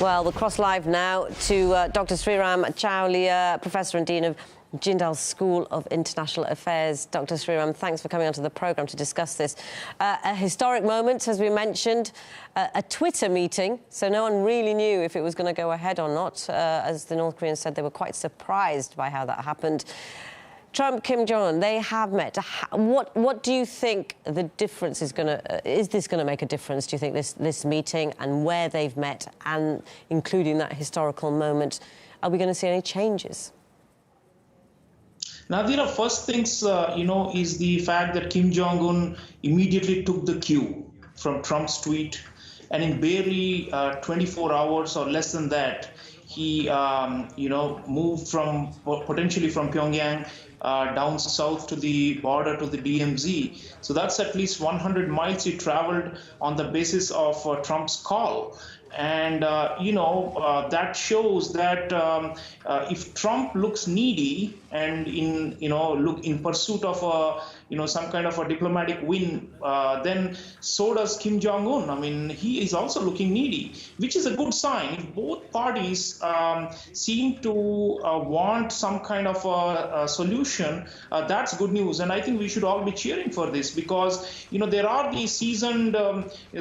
Well, we'll cross live now to Dr. Sreeram Chaulia, Professor and Dean of Jindal School of International Affairs. Dr. Sreeram, thanks for coming onto the programme to discuss this. A historic moment, as we mentioned, a Twitter meeting, so no one really knew if it was going to go ahead or not. As the North Koreans said, they were quite surprised by how that happened. Trump, Kim Jong Un, they have met. What do you think the difference is going to... is this going to make a difference, do you think, this meeting and where they've met, and including that historical moment? Are we going to see any changes? Now, first things, is the fact that Kim Jong Un immediately took the cue from Trump's tweet, and in barely 24 hours or less than that, he, moved from potentially from Pyongyang down south to the border to the DMZ. So that's at least 100 miles he traveled on the basis of Trump's call. And, that shows that if Trump looks needy and in pursuit of some kind of a diplomatic win, then so does Kim Jong Un. I mean, he is also looking needy, which is a good sign. If both parties seem to want some kind of a solution, that's good news. And I think we should all be cheering for this, because, there are these seasoned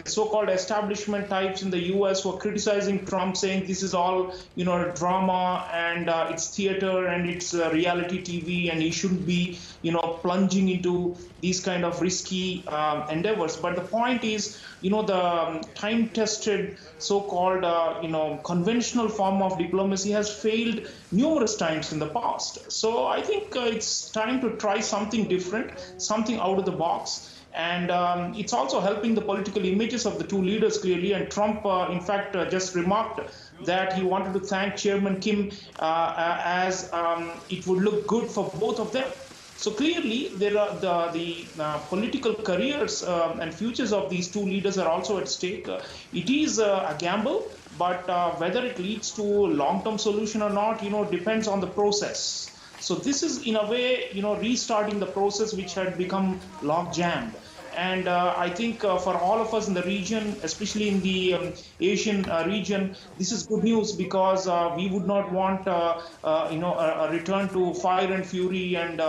so-called establishment types in the U.S. who are criticizing Trump, saying this is all, drama and it's theater and it's reality TV, and he shouldn't be, plunging into these kind of risky endeavors. But the point is, the time-tested so-called, conventional form of diplomacy has failed numerous times in the past. So I think it's time to try something different, something out of the box. And it's also helping the political images of the two leaders, clearly. And Trump, in fact, just remarked that he wanted to thank Chairman Kim as it would look good for both of them. So clearly, there are the political careers and futures of these two leaders are also at stake. It is a gamble, but whether it leads to long-term solution or not, depends on the process. So this is, in a way, restarting the process which had become log-jammed. And I think for all of us in the region, especially in the Asian region, this is good news, because we would not want, a return to fire and fury and,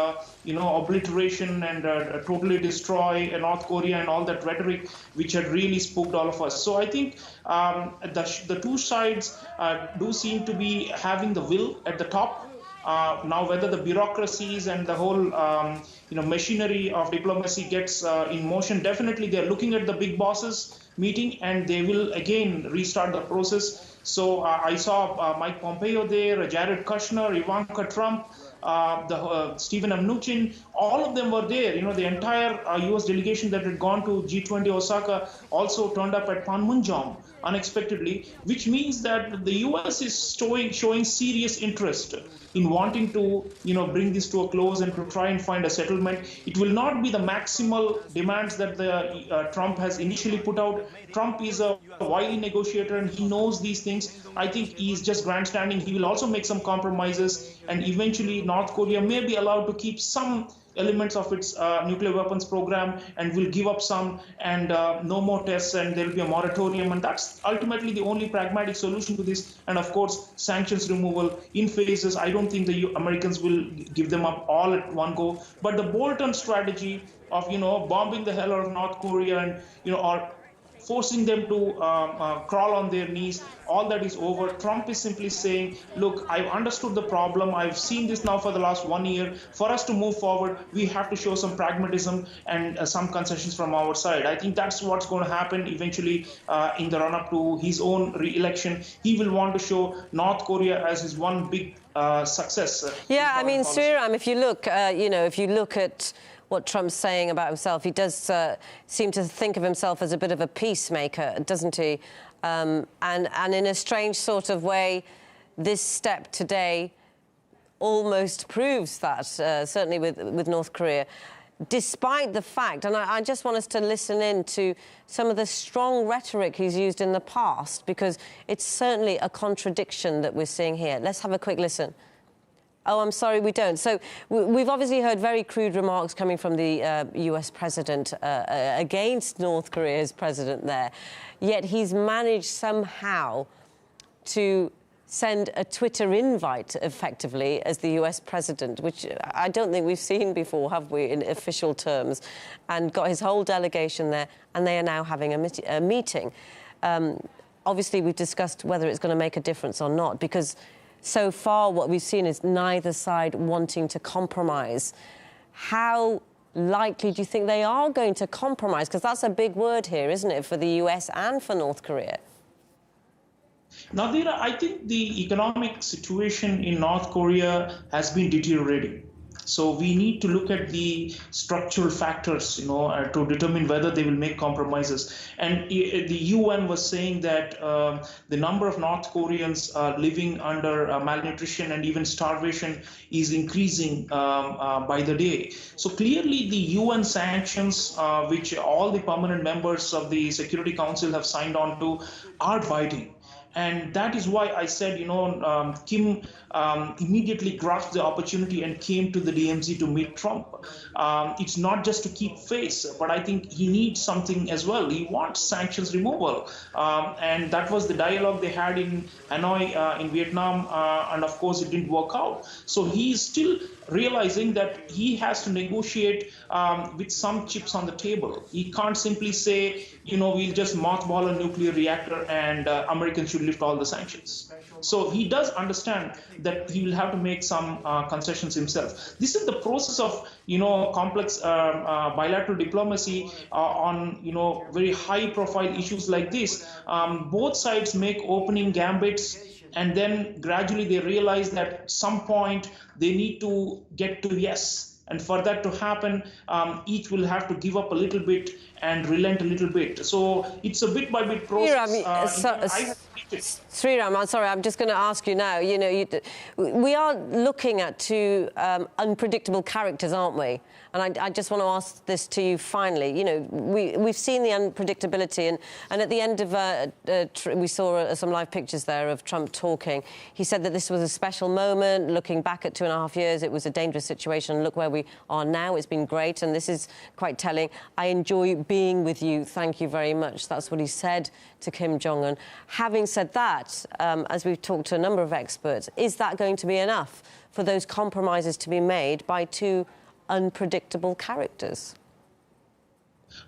obliteration and totally destroy North Korea and all that rhetoric which had really spooked all of us. So I think the two sides do seem to be having the will at the top. Now, whether the bureaucracies and the whole, machinery of diplomacy gets in motion, definitely they're looking at the big bosses meeting, and they will again restart the process. So I saw Mike Pompeo there, Jared Kushner, Ivanka Trump, Stephen Mnuchin, all of them were there. The entire U.S. delegation that had gone to G20 Osaka also turned up at Panmunjom unexpectedly, which means that the U.S. is showing serious interest in wanting to, bring this to a close and to try and find a settlement. It will not be the maximal demands that the Trump has initially put out. Trump is a wily negotiator, and he knows these things. I think he's just grandstanding. He will also make some compromises, and eventually North Korea may be allowed to keep some elements of its nuclear weapons program, and will give up some, and no more tests, and there will be a moratorium, and that's ultimately the only pragmatic solution to this. And of course, sanctions removal in phases. I don't think the Americans will give them up all at one go, but the Bolton strategy of bombing the hell out of North Korea and or forcing them to crawl on their knees, all that is over. Trump is simply saying, look, I've understood the problem. I've seen this now for the last 1 year. For us to move forward, we have to show some pragmatism and some concessions from our side. I think that's what's going to happen eventually in the run-up to his own re-election. He will want to show North Korea as his one big success. Yeah, I mean, Sreeram, if you look, if you look at what Trump's saying about himself, he does seem to think of himself as a bit of a peacemaker, doesn't he? And in a strange sort of way, this step today almost proves that, certainly with North Korea, despite the fact, and I just want us to listen in to some of the strong rhetoric he's used in the past, because it's certainly a contradiction that we're seeing here. Let's have a quick listen. Oh, I'm sorry, we don't. So we've obviously heard very crude remarks coming from the US president against North Korea's president there. Yet he's managed somehow to send a Twitter invite, effectively, as the US president, which I don't think we've seen before, have we, in official terms, and got his whole delegation there, and they are now having a meeting. Obviously, we've discussed whether it's going to make a difference or not, because so far what we've seen is neither side wanting to compromise. How likely do you think they are going to compromise? Because that's a big word here, isn't it, for the US and for North Korea? Nadira, I think the economic situation in North Korea has been deteriorating. So we need to look at the structural factors, to determine whether they will make compromises. And the UN was saying that the number of North Koreans living under malnutrition and even starvation is increasing by the day. So clearly the UN sanctions, which all the permanent members of the Security Council have signed on to, are biting. And that is why I said, Kim immediately grasped the opportunity and came to the DMZ to meet Trump. It's not just to keep face, but I think he needs something as well. He wants sanctions removal. And that was the dialogue they had in Hanoi in Vietnam. And of course, it didn't work out. So he's still realizing that he has to negotiate with some chips on the table. He can't simply say, we'll just mothball a nuclear reactor and Americans should lift all the sanctions. So he does understand that he will have to make some concessions himself. This is the process of, complex bilateral diplomacy on, very high-profile issues like this. Both sides make opening gambits, and then gradually they realize that at some point they need to get to yes. And for that to happen, each will have to give up a little bit and relent a little bit. So it's a bit-by-bit process. Sreeram, I'm sorry, I'm just going to ask you now. We are looking at two unpredictable characters, aren't we? And I just want to ask this to you finally. We've seen the unpredictability, and at the end of we saw some live pictures there of Trump talking. He said that this was a special moment. Looking back at 2.5 years, it was a dangerous situation. Look where we are now. It's been great, and this is quite telling. I enjoy being with you. Thank you very much. That's what he said to Kim Jong Un. Having said that, as we've talked to a number of experts, is that going to be enough for those compromises to be made by two unpredictable characters?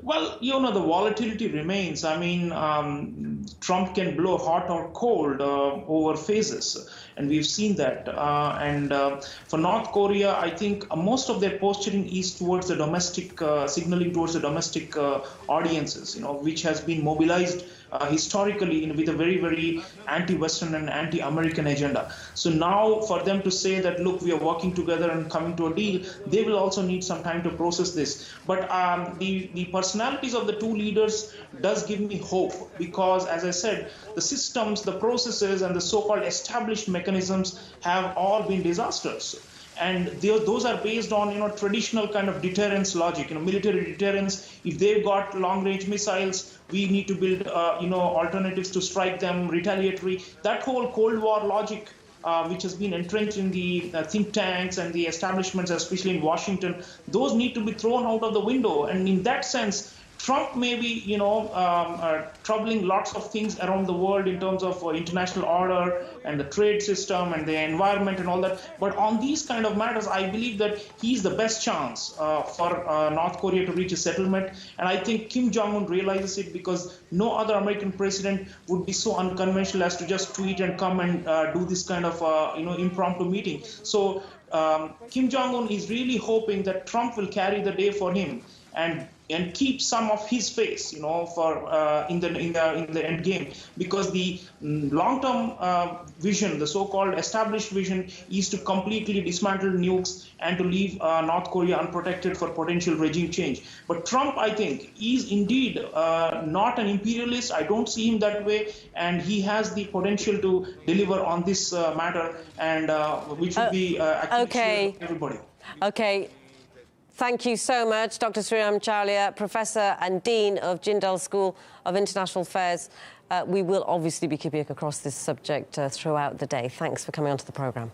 Well, the volatility remains. I mean, Trump can blow hot or cold over phases, and we've seen that. For North Korea, I think most of their posturing is towards the domestic, signaling towards the domestic audiences, which has been mobilized historically with a very, very anti-Western and anti-American agenda. So now for them to say that, look, we are working together and coming to a deal, they will also need some time to process this. But the personalities of the two leaders does give me hope, because, as I said, the systems, the processes, and the so-called established mechanisms have all been disasters. And those are based on, traditional kind of deterrence logic, military deterrence. If they've got long-range missiles, we need to build, alternatives to strike them, retaliatory. That whole Cold War logic, which has been entrenched in the think tanks and the establishments, especially in Washington, those need to be thrown out of the window. And in that sense, Trump may be, troubling lots of things around the world in terms of international order and the trade system and the environment and all that. But on these kind of matters, I believe that he's the best chance for North Korea to reach a settlement. And I think Kim Jong Un realizes it, because no other American president would be so unconventional as to just tweet and come and do this kind of, impromptu meeting. So Kim Jong Un is really hoping that Trump will carry the day for him and keep some of his face, for in the end game, because the long-term vision, the so-called established vision, is to completely dismantle nukes and to leave North Korea unprotected for potential regime change. But Trump, I think, is indeed not an imperialist. I don't see him that way, and he has the potential to deliver on this matter, and which would be actually shared by everybody. Okay. Thank you so much, Dr. Sreeram Chaulia, Professor and Dean of Jindal School of International Affairs. We will obviously be keeping across this subject throughout the day. Thanks for coming onto the programme.